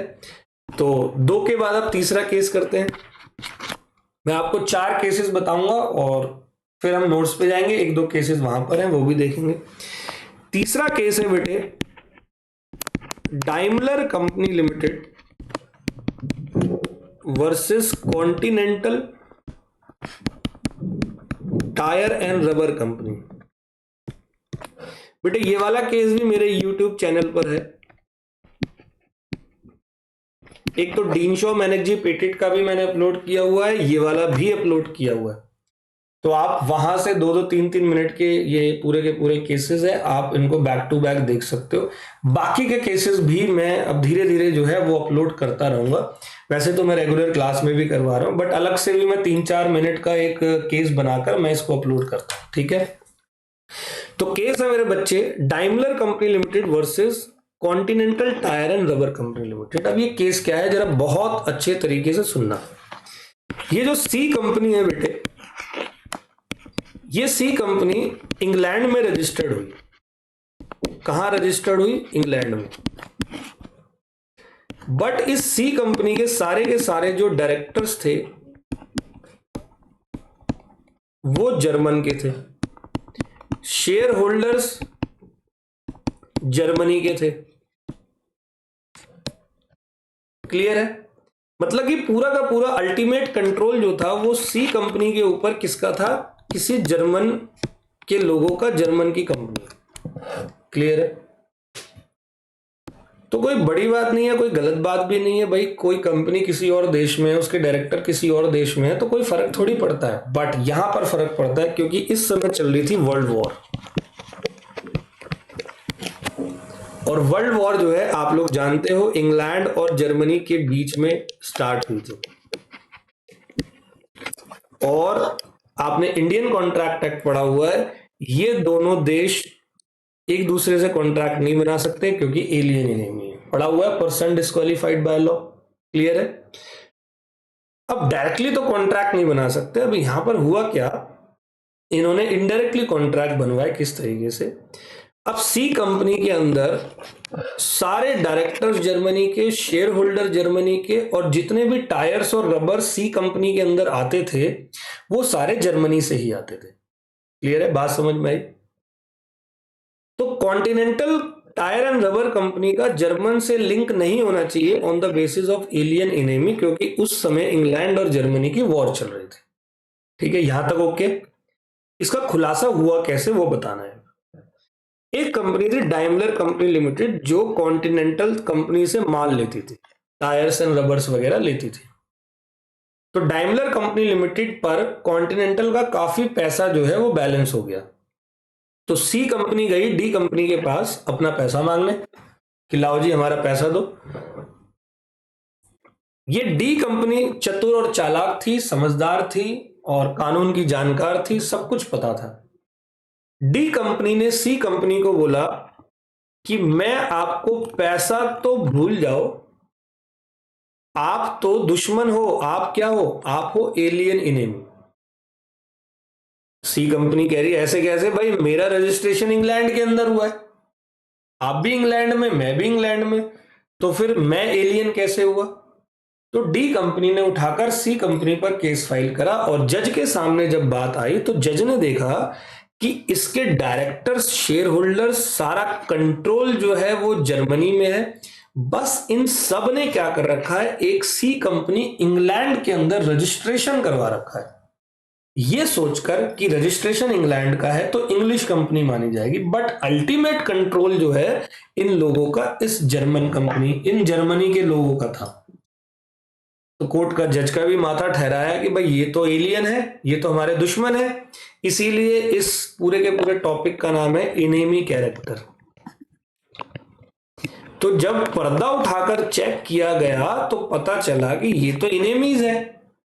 Speaker 1: तो 2 के बाद अब तीसरा केस करते हैं। मैं आपको 4 केसेस बताऊंगा और फिर हम नोट्स पे जाएंगे। 1-2 केसेस वहां पर हैं, वो भी देखेंगे। तीसरा केस है बेटे Daimler company limited versus Continental tyre and rubber company. बेटे ये वाला केस भी मेरे YouTube चैनल पर है। एक तो डीनशॉ मैनेजी पेटेट का भी मैंने अपलोड किया हुआ है, ये वाला भी अपलोड किया हुआ है। तो आप वहां से 2-2, 3-3 मिनट के ये पूरे के पूरे केसेस है, आप इनको बैक टू बैक देख सकते हो। बाकी के केसेस भी मैं अब धीरे धीरे जो है वो अपलोड करता रहूंगा। वैसे तो मैं रेगुलर क्लास में भी करवा रहा हूं, बट अलग से भी मैं 3-4 मिनट का एक केस बनाकर मैं इसको अपलोड करता हूं। ठीक है? तो केस है मेरे बच्चे Daimler company limited versus Continental tyre and rubber company limited. अब ये केस क्या है, जरा बहुत अच्छे तरीके से सुनना। ये जो सी कंपनी है बेटे, ये सी कंपनी इंग्लैंड में रजिस्टर्ड हुई। कहां रजिस्टर्ड हुई? इंग्लैंड में। बट इस सी कंपनी के सारे जो डायरेक्टर्स थे वो जर्मन के थे, शेयर होल्डर्स जर्मनी के थे। क्लियर है? मतलब कि पूरा का पूरा अल्टीमेट कंट्रोल जो था वो सी कंपनी के ऊपर किसका था? किसी जर्मन के लोगों का, जर्मन की कंपनी। क्लियर है? तो कोई बड़ी बात नहीं है, कोई गलत बात भी नहीं है भाई। कोई कंपनी किसी और देश में है, उसके डायरेक्टर किसी और देश में है, तो कोई फर्क थोड़ी पड़ता है। बट यहां पर फर्क पड़ता है क्योंकि इस समय चल रही थी वर्ल्ड वॉर। और वर्ल्ड वॉर जो है आप लोग जानते हो इंग्लैंड और जर्मनी के बीच में स्टार्ट हुई थी। और आपने इंडियन कॉन्ट्रैक्ट एक्ट पढ़ा हुआ है, ये दोनों देश एक दूसरे से कॉन्ट्रैक्ट नहीं बना सकते क्योंकि एलियन एनिमी है। पढ़ा हुआ है, person disqualified by law. Clear है? अब डायरेक्टली तो कॉन्ट्रैक्ट नहीं बना सकते। अब यहां पर हुआ क्या, इन्होंने इनडायरेक्टली कॉन्ट्रैक्ट बनवाया। किस तरीके से? अब सी कंपनी के अंदर सारे डायरेक्टर्स जर्मनी के, शेयर होल्डर जर्मनी के, और जितने भी टायर्स और रबर सी कंपनी के अंदर आते थे वो सारे जर्मनी से ही आते थे। क्लियर है? बात समझ में आई? Continental tyre and rubber company का जर्मन से लिंक नहीं होना चाहिए on the basis of alien enemy, क्योंकि उस समय इंग्लैंड और जर्मनी की वॉर चल रही थी। ठीक है, यहां तक ओके। इसका खुलासा हुआ कैसे वो बताना है। एक कंपनी थी डाइमलर कंपनी लिमिटेड, जो कॉन्टिनेंटल कंपनी से माल लेती थी, टायर्स एंड रबर्स वगैरह लेती थी। तो डाइमलर कंपनी लिमिटेड पर कॉन्टिनेंटल का काफी पैसा जो है वो बैलेंस हो गया। तो सी कंपनी गई डी कंपनी के पास अपना पैसा मांगने कि लाओ जी हमारा पैसा दो। ये डी कंपनी चतुर और चालाक थी, समझदार थी और कानून की जानकार थी, सब कुछ पता था। डी कंपनी ने सी कंपनी को बोला कि मैं आपको पैसा तो भूल जाओ, आप तो दुश्मन हो, आप क्या हो, आप हो एलियन एनिमी। सी कंपनी कह रही ऐसे कैसे भाई, मेरा रजिस्ट्रेशन इंग्लैंड के अंदर हुआ है, आप भी इंग्लैंड में मैं भी इंग्लैंड में, तो फिर मैं एलियन कैसे हुआ। तो डी कंपनी ने उठाकर सी कंपनी पर केस फाइल करा और जज के सामने जब बात आई तो जज ने देखा कि इसके डायरेक्टर्स, शेयर होल्डर्स, सारा कंट्रोल जो है वो जर्मनी में है। बस इन सब ने क्या कर रखा है, एक सी कंपनी इंग्लैंड के अंदर रजिस्ट्रेशन करवा रखा है, ये सोचकर कि रजिस्ट्रेशन इंग्लैंड का है तो इंग्लिश कंपनी मानी जाएगी। बट अल्टीमेट कंट्रोल जो है इन लोगों का इस जर्मन कंपनी, इन जर्मनी के लोगों का था। तो कोर्ट का जज का भी माथा ठहराया कि भाई ये तो एलियन है, ये तो हमारे दुश्मन है, इसीलिए इस पूरे के पूरे टॉपिक का नाम है एनेमी कैरेक्टर। तो जब पर्दा उठाकर चेक किया गया तो पता चला कि ये तो एनेमीज है,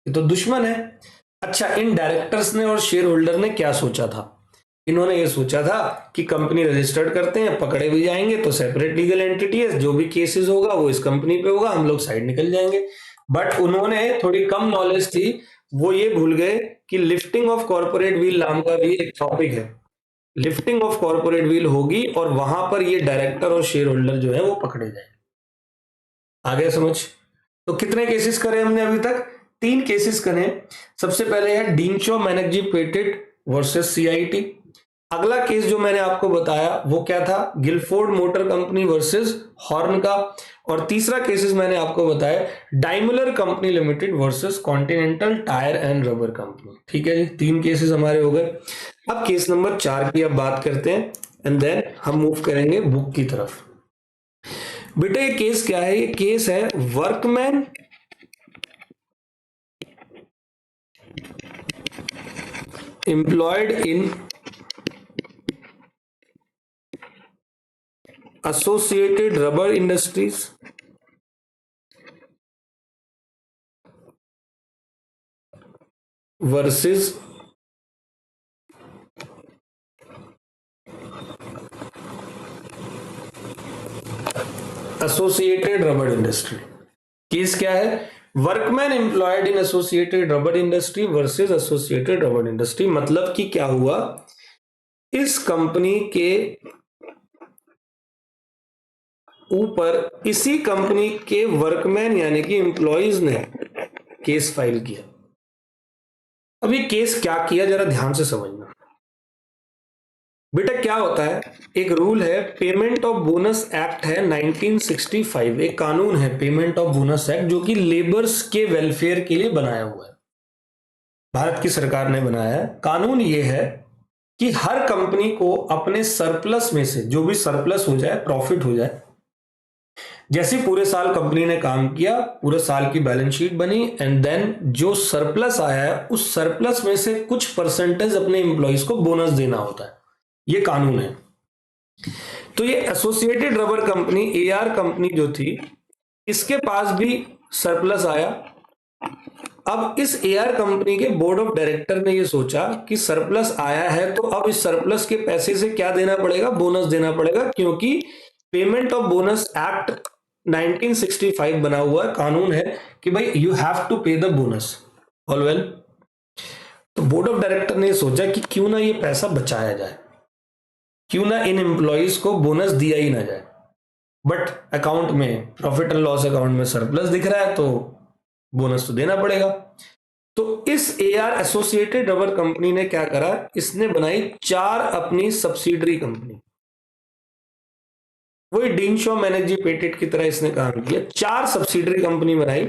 Speaker 1: ये तो दुश्मन है। अच्छा, इन डायरेक्टर्स ने और शेयर होल्डर ने क्या सोचा था, इन्होंने ये सोचा था कि कंपनी रजिस्टर्ड करते हैं, पकड़े भी जाएंगे तो सेपरेट लीगल एंटिटी है, जो भी केसेस होगा वो इस कंपनी पे होगा, हम लोग साइड निकल जाएंगे। बट उन्होंने थोड़ी कम नॉलेज थी, वो ये भूल गए कि लिफ्टिंग ऑफ कॉर्पोरेट व्हील नाम का भी एक टॉपिक है। लिफ्टिंग ऑफ कॉर्पोरेट व्हील होगी और वहां पर ये डायरेक्टर और शेयर होल्डर जो है वो पकड़े जाए। आगे समझ। तो कितने केसेस करे हमने अभी तक, 3 केसेस करे। सबसे पहले है डीनशॉ मैनेजी पेटेड वर्सेस सीआईटी। अगला केस जो मैंने आपको बताया वो क्या था, Gilford motor company versus Horne का। और तीसरा केसेस मैंने आपको बताया Daimler company limited versus Continental tyre and rubber company. ठीक है जी, 3 केसेस हमारे हो गए। अब केस नंबर 4 की अब बात करते हैं एंड देन हम मूव करेंगे बुक की तरफ। बेटा ये केस क्या है, ये केस है वर्कमैन एम्प्लॉयड इन Associated Rubber Industries versus Associated Rubber Industry। Case क्या है, workman employed in associated rubber industry versus associated rubber industry. मतलब कि क्या हुआ, इस कंपनी के ऊपर इसी कंपनी के वर्कमैन यानी कि एम्प्लॉइज ने केस फाइल किया। अब ये केस क्या किया जरा ध्यान से समझना। बेटा क्या होता है, एक रूल है पेमेंट ऑफ बोनस एक्ट है 1965, एक कानून है पेमेंट ऑफ बोनस एक्ट जो कि लेबर्स के वेलफेयर के लिए बनाया हुआ है, भारत की सरकार ने बनाया है। कानून ये है कि हर कंपनी को अपने सरप्लस में से जो भी सरप्लस हो जाए, प्रॉफिट हो जाए, जैसे पूरे साल कंपनी ने काम किया, पूरे साल की बैलेंस शीट बनी एंड देन जो सरप्लस आया है उस सरप्लस में से कुछ परसेंटेज अपने एम्प्लॉइज को बोनस देना होता है, ये कानून है। तो ये associated rubber company AR company जो थी, इसके पास भी सरप्लस आया। अब इस एआर कंपनी के बोर्ड ऑफ डायरेक्टर ने ये सोचा कि सरप्लस आया है तो अब इस सरप्लस के पैसे से क्या देना पड़ेगा, बोनस देना पड़ेगा, क्योंकि पेमेंट ऑफ बोनस एक्ट 1965 बना हुआ कानून है कि भाई यू हैव टू पे द बोनस। All well. तो बोर्ड ऑफ डायरेक्टर ने सोचा कि क्यों ना ये पैसा बचाया जाए, क्यों ना इन एम्प्लॉइज को बोनस दिया ही ना जाए। बट अकाउंट में, प्रॉफिट एंड लॉस अकाउंट में सरप्लस दिख रहा है तो बोनस तो देना पड़ेगा। तो इस एआर एसोसिएटेड रबर कंपनी ने क्या करा, इसने बनाई 4 अपनी सब्सिडरी कंपनी। वही डीनशॉ मैनेजी पेटेट की तरह इसने काम किया, 4 सब्सिडरी कंपनी बनाई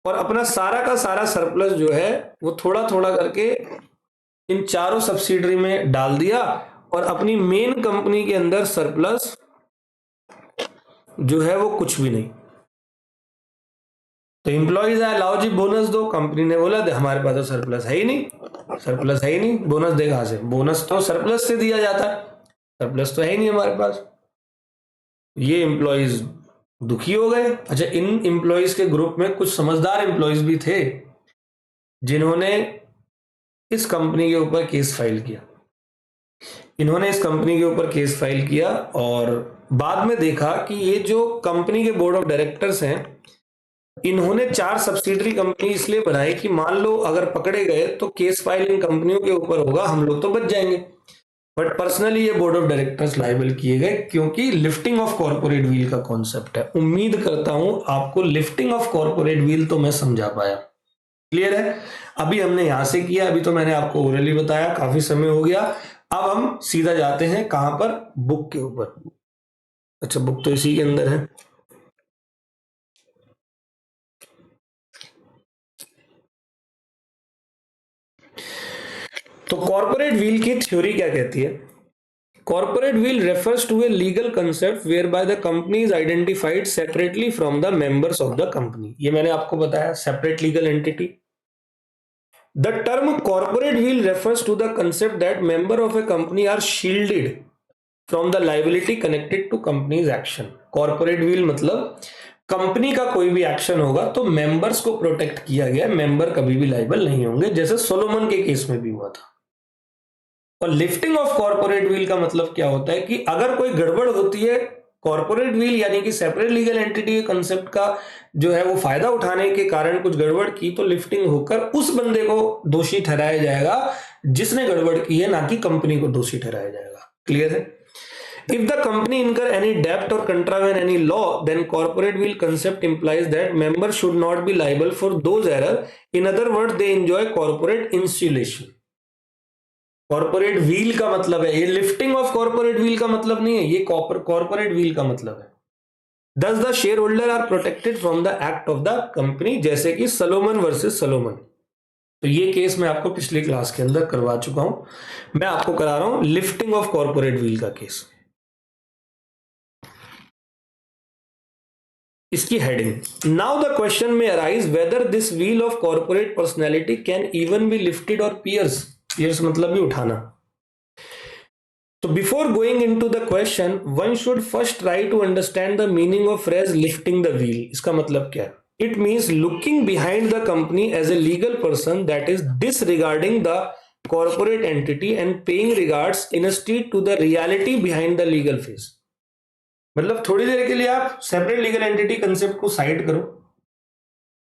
Speaker 1: और अपना सारा का सारा सरप्लस जो है वो थोड़ा थोड़ा करके इन चारों सब्सिडरी में डाल दिया और अपनी मेन कंपनी के अंदर सरप्लस जो है वो कुछ भी नहीं। तो इंप्लॉइज आए, लाओ जी बोनस दो, कंपनी ने बोला हमारे पास तो सरप्लस है ही नहीं, सरप्लस है ही नहीं, बोनस दे कहां से, बोनस तो सरप्लस से दिया जाता है, सरप्लस तो है ही नहीं हमारे पास। ये एम्प्लॉइज दुखी हो गए। अच्छा, इन एम्प्लॉइज के ग्रुप में कुछ समझदार एम्प्लॉइज भी थे जिन्होंने इस कंपनी के ऊपर केस फाइल किया। इन्होंने इस कंपनी के ऊपर केस फाइल किया और बाद में देखा कि ये जो कंपनी के बोर्ड ऑफ डायरेक्टर्स हैं, इन्होंने 4 सब्सिडरी कंपनी इसलिए बनाई कि मान लो अगर पकड़े गए तो केस फाइल इन कंपनियों के ऊपर होगा, हम लोग तो बच जाएंगे। बट पर्सनली ये बोर्ड ऑफ डायरेक्टर्स लायबल किए गए क्योंकि लिफ्टिंग ऑफ कॉर्पोरेट व्हील का कॉन्सेप्ट है। उम्मीद करता हूं आपको लिफ्टिंग ऑफ कॉर्पोरेट व्हील तो मैं समझा पाया। क्लियर है? अभी हमने यहां से किया, अभी तो मैंने आपको ओरली बताया, काफी समय हो गया। अब हम सीधा जाते हैं कहां पर, बुक के ऊपर। अच्छा, बुक तो इसी के अंदर है। तो कॉर्पोरेट व्हील की थ्योरी क्या कहती है? Corporate veil refers to a legal concept where by the company is identified separately from the members of the company. ये मैंने आपको बताया, separate legal entity. The term corporate wheel refers to the concept that members of a company are shielded from the liability connected to company's action. Corporate wheel मतलब company का कोई भी action होगा तो मेंबर्स को प्रोटेक्ट किया गया, member कभी भी लाइबल नहीं होंगे, जैसे सोलोमन के केस में भी हुआ था। और लिफ्टिंग ऑफ कॉर्पोरेट व्हील का मतलब क्या होता है कि अगर कोई गड़बड़ होती है, कॉर्पोरेट व्हील यानी कि सेपरेट लीगल एंटिटी के कंसेप्ट का जो है वो फायदा उठाने के कारण कुछ गड़बड़ की, तो लिफ्टिंग होकर उस बंदे को दोषी ठहराया जाएगा जिसने गड़बड़ की है, ना कि कंपनी को दोषी ठहराया जाएगा। क्लियर है? If the company incur any debt or contravene any law, then corporate wheel concept implies that members should not be liable for those errors. In other words, they enjoy corporate insulation. Corporate veil का मतलब है, ये lifting of corporate veil का मतलब नहीं है, ये corporate veil का मतलब है। Thus the shareholder are protected from the act of the company, जैसे कि सलोमन वर्सेस सलोमन। तो ये केस मैं आपको पिछली क्लास के अंदर करवा चुका हूं, मैं आपको करा रहा हूं लिफ्टिंग ऑफ कॉर्पोरेट व्हील का केस। इसकी heading, now the question may arise whether this veil of corporate personality can even be lifted और पियर्स। पियर्स मतलब भी उठाना। तो before going into the question, one should first try to understand the meaning of phrase lifting the veil. इसका मतलब क्या है? It means looking behind the company as a legal person that is disregarding the corporate entity and paying regards instead to the reality behind the legal face. मतलब थोड़ी देर के लिए आप सेपरेट लीगल एंटिटी कंसेप्ट को side करो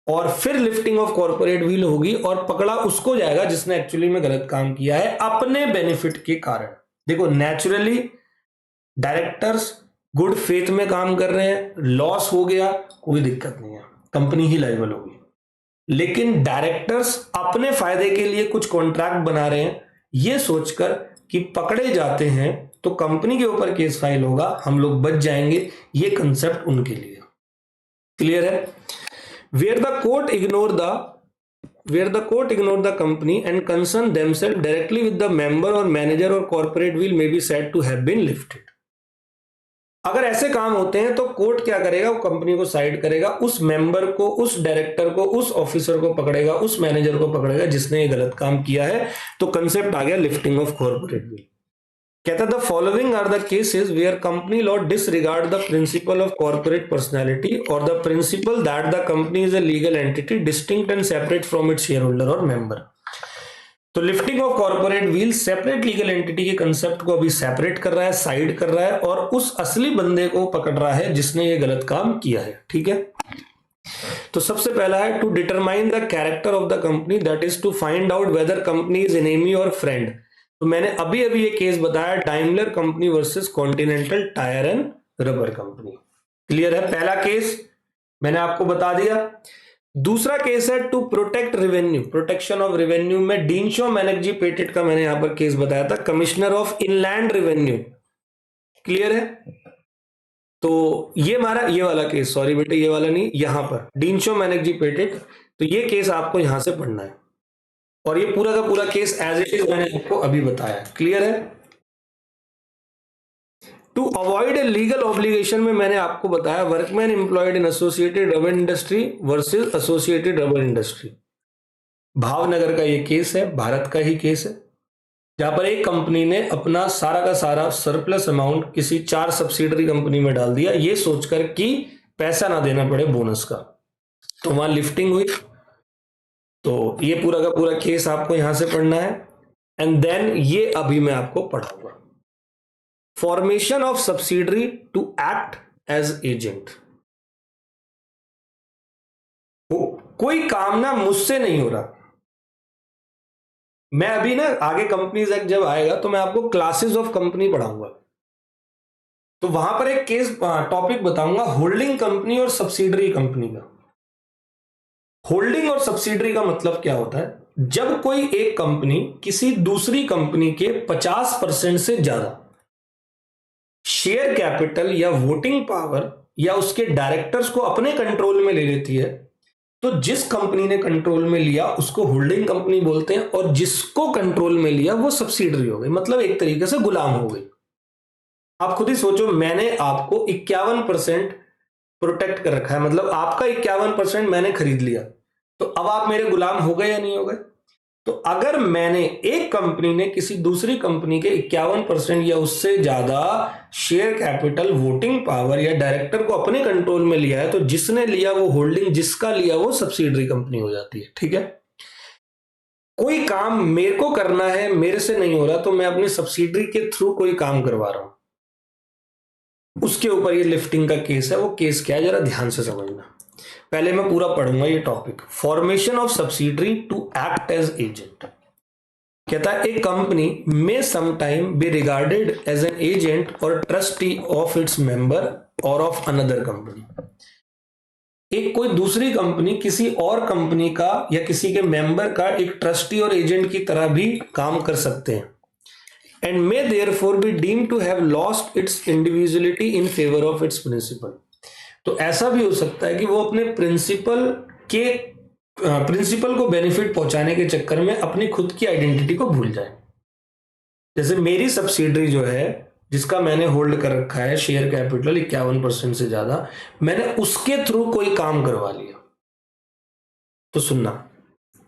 Speaker 1: और फिर लिफ्टिंग ऑफ कॉर्पोरेट व्हील होगी और पकड़ा उसको जाएगा जिसने एक्चुअली में गलत काम किया है अपने बेनिफिट के कारण। देखो, नेचुरली डायरेक्टर्स गुड फेथ में काम कर रहे हैं, लॉस हो गया कोई दिक्कत नहीं है, कंपनी ही लायबल होगी। लेकिन डायरेक्टर्स अपने फायदे के लिए कुछ कॉन्ट्रैक्ट बना रहे हैं, ये सोचकर कि पकड़े जाते हैं तो कंपनी के ऊपर केस फाइल होगा, हम लोग बच जाएंगे, ये कंसेप्ट उनके लिए। क्लियर है? Where the court ignore the company and concern themselves directly with the member or manager or corporate wheel may be said to have been lifted. अगर ऐसे काम होते हैं तो कोर्ट क्या करेगा? वो कंपनी को साइड करेगा, उस मेंबर को, उस डायरेक्टर को, उस ऑफिसर को पकड़ेगा, उस मैनेजर को पकड़ेगा जिसने ये गलत काम किया है। तो कंसेप्ट आ गया लिफ्टिंग ऑफ कॉर्पोरेट व्हील। कहता the following are the cases where company law disregard the principle of corporate personality और the principle that the company is a legal entity distinct and separate from its shareholder और member. तो lifting of corporate veil separate legal entity के concept को अभी separate कर रहा है, side कर रहा है और उस असली बंदे को पकड़ रहा है जिसने ये गलत काम किया है। ठीक है? तो सबसे पहला है to determine the character of the company, that is to find out whether company is enemy और फ्रेंड। तो मैंने अभी ये केस बताया, Daimler company versus Continental tyre and rubber company. Clear है? पहला केस मैंने आपको बता दिया। दूसरा केस है to protect revenue, protection of revenue में डीनशॉ मैनेजी पेटेट का मैंने यहां पर केस बताया था, commissioner of inland revenue. Clear है? तो ये हमारा ये वाला केस, सॉरी बेटे ये वाला नहीं, यहां पर डिनशो मैनेजी पेटेंट, तो ये केस आपको यहां से पढ़ना है और ये पूरा का पूरा केस एज इट इज मैंने आपको अभी बताया। क्लियर है? To avoid a legal obligation में मैंने आपको बताया workmen employed in associated rubber industry versus associated rubber industry. Bhavnagar का ये केस है, भारत का ही केस है, जहां पर एक कंपनी ने अपना सारा का सारा सरप्लस अमाउंट किसी 4 सब्सिडरी कंपनी में डाल दिया, ये सोचकर कि पैसा ना देना पड़े बोनस का। तो वहां लिफ्टिंग हुई। तो ये पूरा का पूरा केस आपको यहां से पढ़ना है एंड देन ये अभी मैं आपको पढ़ाऊंगा। Formation of subsidiary to act as agent. कोई काम ना मुझसे नहीं हो रहा, मैं अभी ना आगे कंपनीज एक्ट जब आएगा तो मैं आपको क्लासेस ऑफ कंपनी पढ़ाऊंगा, तो वहां पर एक केस टॉपिक बताऊंगा होल्डिंग कंपनी और सब्सिडरी कंपनी का। होल्डिंग और सब्सिडरी का मतलब क्या होता है? जब कोई एक कंपनी किसी दूसरी कंपनी के 50% से ज्यादा शेयर कैपिटल या वोटिंग पावर या उसके डायरेक्टर्स को अपने कंट्रोल में ले लेती है, तो जिस कंपनी ने कंट्रोल में लिया उसको होल्डिंग कंपनी बोलते हैं और जिसको कंट्रोल में लिया वो सब्सिडरी हो गई, मतलब एक तरीके से गुलाम हो गई। आप खुद ही सोचो, मैंने आपको 51% प्रोटेक्ट कर रखा है, मतलब आपका 51% मैंने खरीद लिया, तो अब आप मेरे गुलाम हो गए या नहीं हो गए? तो अगर मैंने एक कंपनी ने किसी दूसरी कंपनी के 51% या उससे ज्यादा शेयर कैपिटल, वोटिंग पावर या डायरेक्टर को अपने कंट्रोल में लिया है, तो जिसने लिया वो होल्डिंग, जिसका लिया वो सब्सिडरी कंपनी हो जाती है। ठीक है? कोई काम मेरे को करना है, मेरे से नहीं हो रहा, तो मैं अपनी सब्सिडरी के थ्रू कोई काम करवा रहा हूं, उसके ऊपर ये लिफ्टिंग का केस है। वो केस क्या है जरा ध्यान से समझना। पहले मैं पूरा पढ़ूंगा ये topic. Formation of subsidiary to act as agent. कहता है a company may sometime be regarded as an agent और ट्रस्टी ऑफ इट्स मेंबर और ऑफ अनदर कंपनी। एक कोई दूसरी कंपनी किसी और कंपनी का या किसी के मेंबर का एक ट्रस्टी और एजेंट की तरह भी काम कर सकते हैं, and may therefore be deemed to have lost its individuality in favour of its principal. तो ऐसा भी हो सकता है कि वो अपने प्रिंसिपल को बेनिफिट पहुंचाने के चक्कर में अपनी खुद की आइडेंटिटी को भूल जाए। जैसे मेरी सब्सिडरी जो है, जिसका मैंने होल्ड कर रखा है शेयर कैपिटल 51% से ज्यादा, मैंने उसके थ्रू कोई काम करवा लिया, तो सुनना,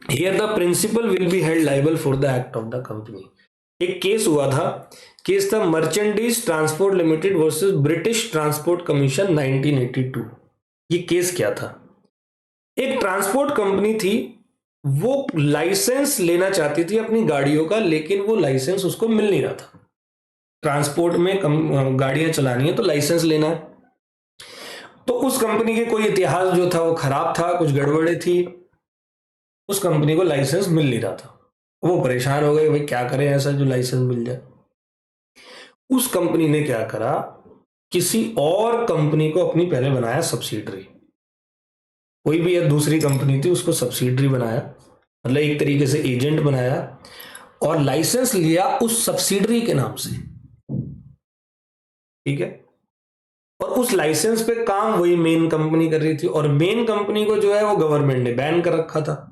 Speaker 1: here the principal will be held liable for the act of the company. एक केस हुआ था, केस था merchandise transport limited versus British transport commission 1982। ये केस क्या था? एक ट्रांसपोर्ट कंपनी थी, वो लाइसेंस लेना चाहती थी अपनी गाड़ियों का, लेकिन वो लाइसेंस उसको मिल नहीं रहा था। ट्रांसपोर्ट में गाड़ियां चलानी है तो लाइसेंस लेना है, तो उस कंपनी के कोई इतिहास जो था वो खराब था, कुछ गड़बड़े थी, उस कंपनी को लाइसेंस मिल नहीं रहा था। वो परेशान हो गए, भाई क्या करें ऐसा जो लाइसेंस मिल जाए। उस कंपनी ने क्या करा, किसी और कंपनी को अपनी पहले बनाया सब्सिडरी, कोई भी एक दूसरी कंपनी थी उसको सब्सिडरी बनाया, मतलब एक तरीके से एजेंट बनाया, और लाइसेंस लिया उस सब्सिडरी के नाम से। ठीक है? और उस लाइसेंस पे काम वही मेन कंपनी कर रही थी, और मेन कंपनी को जो है वो गवर्नमेंट ने बैन कर रखा था।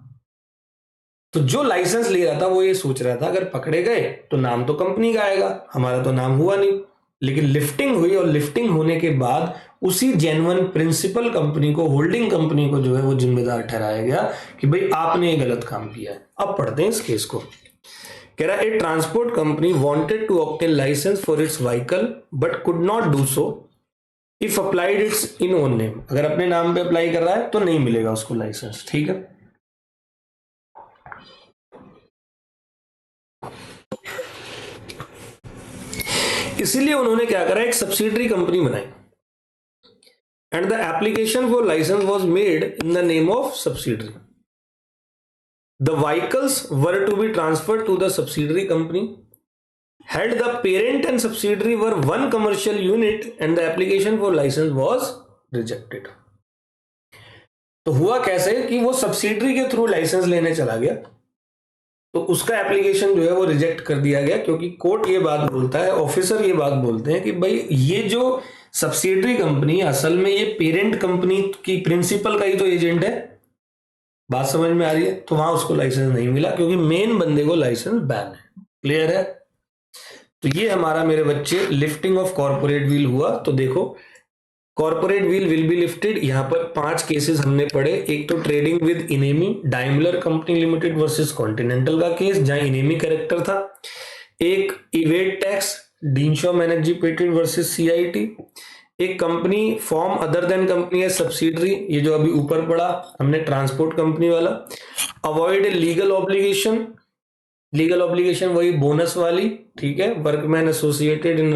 Speaker 1: तो जो लाइसेंस ले रहा था वो ये सोच रहा था अगर पकड़े गए तो नाम तो कंपनी का आएगा, हमारा तो नाम हुआ नहीं। लेकिन लिफ्टिंग हुई, और लिफ्टिंग होने के बाद उसी जेन्युइन प्रिंसिपल कंपनी को, होल्डिंग कंपनी को जो है वो जिम्मेदार ठहराया गया कि भाई आपने ये गलत काम किया है। अब पढ़ते हैं इस केस को। कह रहा है a transport company wanted to obtain licence for its vehicle but could not do so if applied its in own name. अगर अपने नाम पे अप्लाई कर रहा है तो नहीं मिलेगा उसको लाइसेंस। ठीक है? इसीलिए उन्होंने क्या करा, एक सब्सिडरी कंपनी बनाई, and the application for licence was made in the name of subsidiary. The vehicles were to be transferred to the subsidiary company, had the parent and subsidiary were one commercial unit and the application for license was rejected। तो हुआ कैसे कि वो subsidiary के through licence लेने चला गया, तो उसका एप्लीकेशन जो है वो रिजेक्ट कर दिया गया, क्योंकि कोर्ट ये बात बोलता है, ऑफिसर ये बात बोलते हैं कि भाई ये जो सब्सिडरी कंपनी असल में ये पेरेंट कंपनी की प्रिंसिपल का ही तो एजेंट है, बात समझ में आ रही है। तो वहां उसको लाइसेंस नहीं मिला क्योंकि मेन बंदे को लाइसेंस बैन है। क्लियर है? तो ये हमारा मेरे बच्चे लिफ्टिंग ऑफ कॉर्पोरेट व्हील हुआ। तो देखो corporate veil will be lifted, यहां पर 5 केसेस हमने पढ़े। एक तो trading with enemy Daimler company limited versus continental का केस जहां इनेमी कैरेक्टर था। एक evade tax Dinshaw Maneckji Petit versus CIT. एक company form other than company है सब्सिडरी, ये जो अभी ऊपर पड़ा हमने ट्रांसपोर्ट कंपनी वाला। Avoid legal obligation, legal obligation वही बोनस वाली, ठीक है। Workman associated in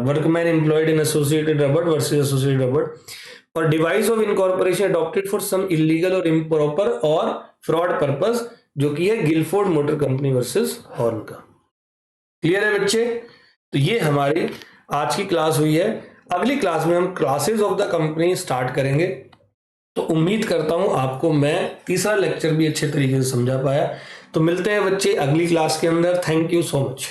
Speaker 1: workman employed in associated rubber versus associated rubber. और device of incorporation adopted for some illegal और इम्प्रॉपर और फ्रॉड पर्पस, जो कि है Gilford motor company versus Horne का। क्लियर है बच्चे? तो ये हमारी आज की क्लास हुई है। अगली क्लास में हम classes of the company start करेंगे। तो उम्मीद करता हूं आपको मैं तीसरा लेक्चर भी अच्छे तरीके से समझा पाया। तो मिलते हैं बच्चे अगली क्लास के अंदर। Thank you so much.